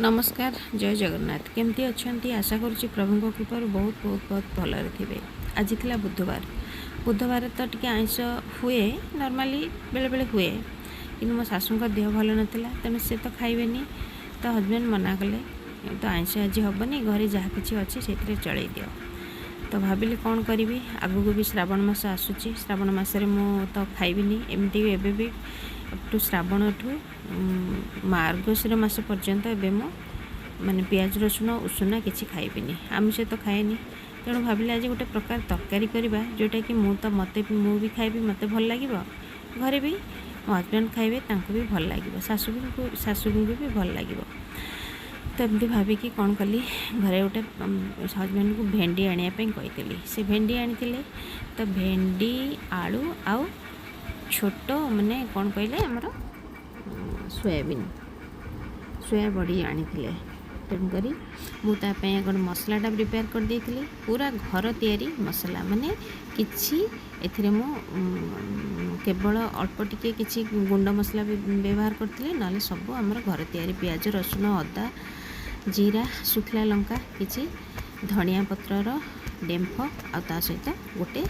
नमस्कार जय जगन्नाथ केमती अच्छा आशा करुँच प्रभु कृपार बहुत बहुत बहुत भलरे थे। आज थी बुधवार बुधवार तो टी आइंस हुए नॉर्मली बेले बेले हुए कि मो शाशु देह भल नाला तेणु सी तो खाइबे तो हजबैंड मना कले तो आइंस आज हेनी घरे जहाँ कि अच्छी से चल दियो तो भाविली कौन करी आगू भी श्रावण मास आसूची श्रावण मसरे मु तो खाइबी एमती एबे भी टू श्रावण ठू मार्गशीर मास पर्यंत ए माने पियाज रसुण उषुना किसी खाइबी आमिष तो खाएनी तेणु भाविली आज गोटे प्रकार तरकारी करवा जोटा कि मत भी खाइबी मत भल लगे घरे भी मो हजबैंड खाइबे तांको भी भल लगे शाशु भी भल लगे तो एमती भाविकी कौन कली घरे गोटे हजबैंड को भेंडी आने कही से भेंडी आनी तो भेंडी आलू आउ छोट माने कौन कहले आमर सोयाबीन सोया बड़ी आनी तेणुक मुझे गोटे मसलाटा प्रिपेयर कर देती पूरा घर तैयारी मसला माने किछि एथिरे मु केवल अल्प टिके किछि गुंड मसला व्यवहार करती ना सब आमर घर तैयारी पियाज रसुण अदा जीरा सुखला लंका किछि धनिया पत्रर डेम्फ आ सहित गोटे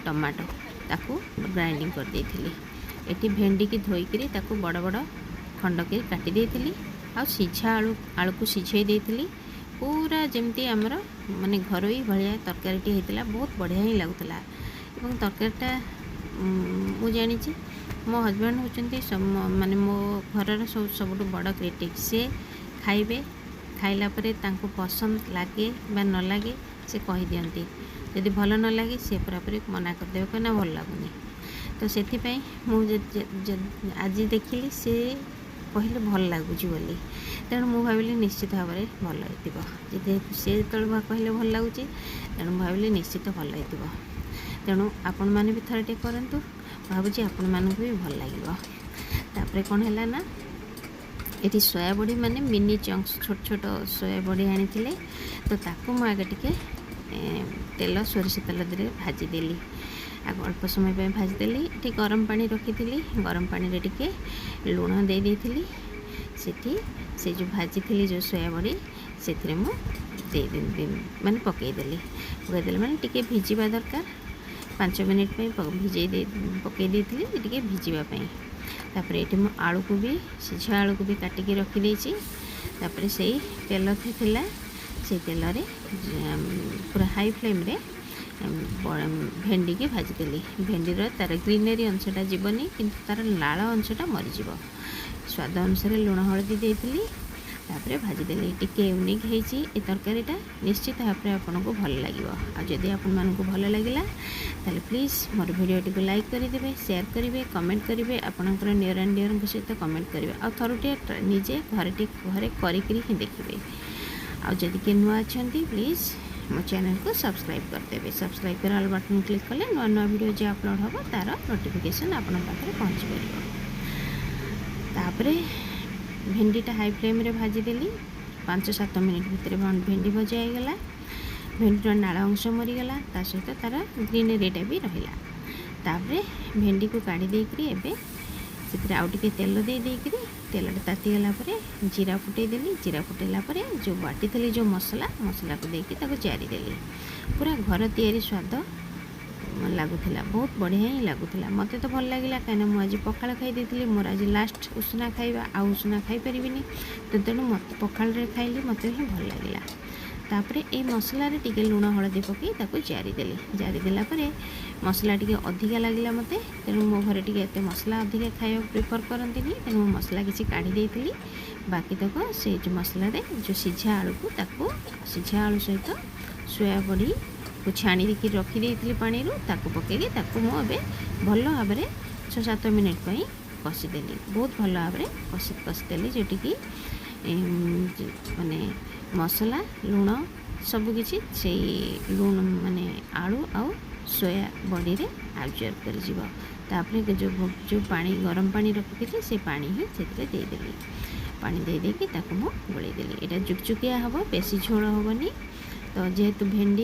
टमाटो ताकू ग्राइंडिंग कर देथिली एटी भेंडी की धोईकरी ताकू बड़ बड़ खंड के काटी देथिली आ सिझा आलू को सिझाई देथिली पूरा जमती आमर माने घरोई भलिया तरकारीटी होता बहुत बढ़िया ही लगुला एवं तरकारीटा मु जानी मो हजबैंड होचंती माने मो घर सब बड़ क्रिटिक से खाइबे खाइला परे तांको पसंद लागे बा न लागे से कही दियंती यदि भल न लगे सी पूरापूरी मना करदे कहना भल लगुनि तो से आज देखिली से कहले भल लगुच बोली तेणु मु भाविली निश्चित भाव में भल हो सी जो कहले भल लगुच तेणु भाविली निश्चित भल हो तेणु आपण मैंने भी थोड़े करूँ भावुँ आपण मानक भी भल लगे तापर कौन है ना ये सोया बड़ी माने मिनी चंक्स छोट छोट सोया बड़ी आनी तो ताकू मु आगे टिके तेल सोरिष तेल दे भाजीदेली अल्प समय पे भाजीदेली ये गरम पानी रखी गरम पानी रे टिके लुण दे देती से जो भाजी थी जो सोया बड़ी से माने पकईदेली माने टिके भिजिबा दरकार 5 मिनिट भिजे पकई देती टिके भिजिबापी तापर ये आलू को भी सिझा आलू को भी काटिकी रखी तापर से तेल थिला से तेल रे पूरा हाई फ्लेम रे भेंडी की भाजीदेली भेंडीर तार ग्रीनरी अंशटा जीवनी किंतु तार लाल अंशटा मरीज स्वाद अनुसार लुण हलदी देती तापर भाजीदेली टिके यूनिक होती तरकारीटा निश्चित भाव में आपन को भल लगे आदि आपण को भल लगे ताले प्लीज़ मोर भिडियोटी को लाइक करदे शेयर करेंगे कमेंट करेंगे आपणकर नियर एंड डियर सहित कमेंट करेंगे आ थरुटे निजे घरे करी देखिए आदि किए नुआ अच्छा प्लीज़ मो चैनल को सब्सक्राइब करदे सब्सक्राइब कर बटन क्लिक कले नुआ नुआ वीडियो जो अपलोड हम तार नोटिफिकेशन आपण पाखे पहुँच पार भेंडीटा हाई फ्लेम रे भाजीदेली 5-7 मिनिट भितर भेंडी भजा होगला भेंडीर नाल अंश मरीगला ता सहित तार ग्रीनरीटा भी रहा तापर भेंडी को काढ़ी देकरी एबे से आउ टे तेल देकरी तेलटा तातीगला जीरा फुटेदेली जीरा फुटेला जो बाटी थी जो मसला को देकी जारीदेली पूरा घर तैयारी स्वाद लगुला बहुत बढ़िया ही लगुला मत तो भल लगे कहीं मुझे पखाड़ खाई मोर आज लास्ट उषुना खाइबा आ उषुना खाई पारिनी तो तेणु मत पखाड़ खाइली मत ही भल लगे तापर ये मसला टिके लुण हलदी पकई जारीदेला मसला टिके अधिका लगे मत तेणु मो घर टिके एत मसला अधिका खाया प्रिफर करती तेणु मसला किसी काढ़ी देती बाकी तक से जो मसला जो सिझा आलू को सिझा आलू सहित सोया बड़ी को छाणी रखी देती पानी ताकू पकईकी मुझे भल भाव में 6-7 मिनिट कषिदेली बहुत भल भाव में कषिदेली जोटि कि माने मसला लुण सबकि से लुण माने आलू आउ सोया बड़ी रे आब्जर्व कर जो पानी गरम पानी रखी से पानी ही से देदेली पानी देदेकी मु गोलेदेली यहाँ जुकजुकिया हम बेसी झोल हेनी तो जेहेतु भेंडी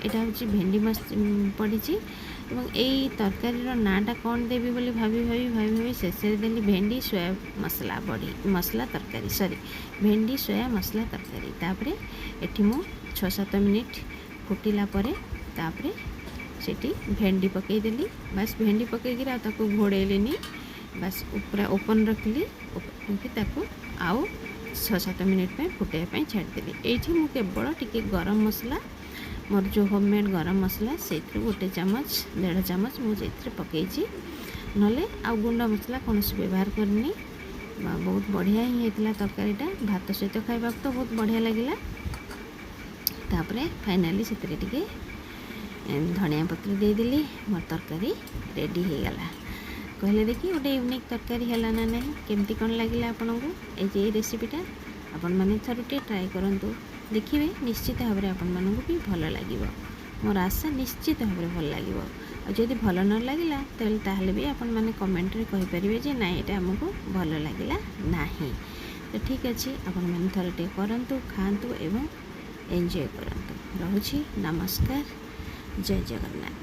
यहाँ हूँ भेंडी मस्त पड़ी ଏବଂ ଏଇ ତରକାରୀର ନାଁଟା କ'ଣ ଦେବି ବୋଲି ଭାବି ଶେଷରେ ଦେଲି ଭେଣ୍ଡି ସୋୟା ମସଲା ବଡ଼ି ମସଲା ତରକାରୀ ଭେଣ୍ଡି ସୋୟା ମସଲା ତରକାରୀ। ତାପରେ ଏଠି ମୁଁ 6-7 ମିନିଟ୍ ଫୁଟିଲା ପରେ ତାପରେ ସେଠି ଭେଣ୍ଡି ପକାଇଦେଲି। ବାସ୍ ଭେଣ୍ଡି ପକାଇକିରି ଆଉ ତାକୁ ଘୋଡ଼େଇଲିନି, ବାସ୍ ପୁରା ଓପନ୍ ରଖିଲି। ରଖି ତାକୁ ଆଉ 6-7 ମିନିଟ୍ ପାଇଁ ଫୁଟାଇବା ପାଇଁ ଛାଡ଼ିଦେଲି। ଏଇଠି ମୁଁ କେବଳ ଟିକେ ଗରମ ମସଲା, ମୋର ଯେଉଁ ହୋମମେଡ଼୍ ଗରମ ମସଲା ସେଇଥିରୁ 1 ଚାମଚ 1.5 ଚାମଚ ମୁଁ ସେଇଥିରେ ପକାଇଛି, ନହେଲେ ଆଉ ଗୁଣ୍ଡ ମସଲା କୌଣସି ବ୍ୟବହାର କରିନି। ବହୁତ ବଢ଼ିଆ ହିଁ ହେଇଥିଲା ତରକାରୀଟା, ଭାତ ସହିତ ଖାଇବାକୁ ତ ବହୁତ ବଢ଼ିଆ ଲାଗିଲା। ତାପରେ ଫାଇନାଲି ସେଥିରେ ଟିକେ ଧନିଆ ପତ୍ର ଦେଇଦେଲି। ମୋର ତରକାରୀ ରେଡ଼ି ହେଇଗଲା। କହିଲେ ଦେଖି ଗୋଟେ ୟୁନିକ୍ ତରକାରୀ ହେଲା ନା ନାହିଁ, କେମିତି କ'ଣ ଲାଗିଲା ଆପଣଙ୍କୁ ଏଇ ରେସିପିଟା? ଆପଣମାନେ ଥରୁଟିଏ ଟ୍ରାଏ କରନ୍ତୁ, ଦେଖିବେ ନିଶ୍ଚିତ ଭାବରେ ଆପଣମାନଙ୍କୁ ବି ଭଲ ଲାଗିବ। ମୋର ଆଶା ନିଶ୍ଚିତ ଭାବରେ ଭଲ ଲାଗିବ। ଆଉ ଯଦି ଭଲ ନ ଲାଗିଲା ତାହେଲେ ବି ଆପଣମାନେ କମେଣ୍ଟରେ କହିପାରିବେ ଯେ ନାଇଁ ଏଇଟା ଆମକୁ ଭଲ ଲାଗିଲା ନାହିଁ। ତ ଠିକ୍ ଅଛି, ଆପଣମାନେ ଥରୁଟିଏ କରନ୍ତୁ, ଖାଆନ୍ତୁ ଏବଂ ଏନ୍ଜୟ କରନ୍ତୁ। ରହୁଛି, ନମସ୍କାର, ଜୟ ଜଗନ୍ନାଥ।